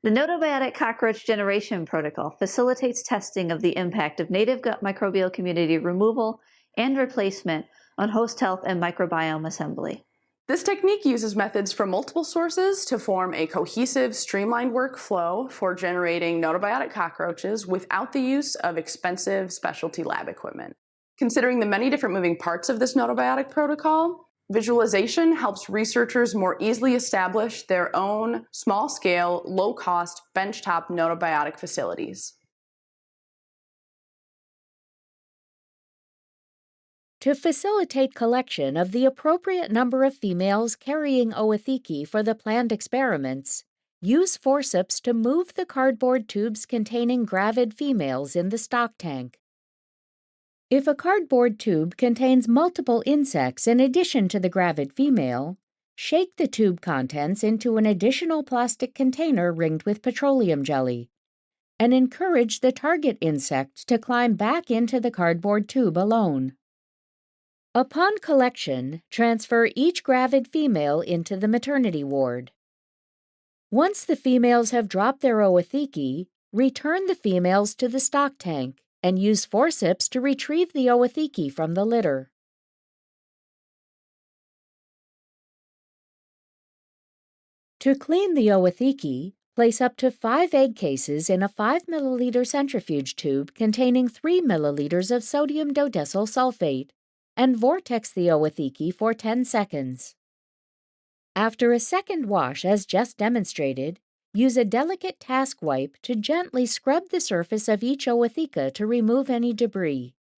The Gnotobiotic cockroach generation protocol facilitates testing of the impact of native gut microbial community removal and replacement on host health and microbiome assembly. This technique uses methods from multiple sources to form a cohesive, streamlined workflow for generating gnotobiotic cockroaches without the use of expensive specialty lab equipment. Considering the many different moving parts of this gnotobiotic protocol, visualization helps researchers more easily establish their own small-scale, low-cost, benchtop gnotobiotic facilities. To facilitate collection of the appropriate number of females carrying Oothecae for the planned experiments, use forceps to move the cardboard tubes containing gravid females in the stock tank. If a cardboard tube contains multiple insects in addition to the gravid female, shake the tube contents into an additional plastic container ringed with petroleum jelly, and encourage the target insect to climb back into the cardboard tube alone. Upon collection, transfer each gravid female into the maternity ward. Once the females have dropped their Oothecae, return the females to the stock tank and use forceps to retrieve the Oothecae from the litter. To clean the Oothecae, place up to 5 egg cases in a 5 ml centrifuge tube containing 3 ml of sodium dodecyl sulfate and vortex the Oothecae for 10 seconds. After a second wash as just demonstrated, use a delicate task wipe to gently scrub the surface of each Ootheca to remove any debris.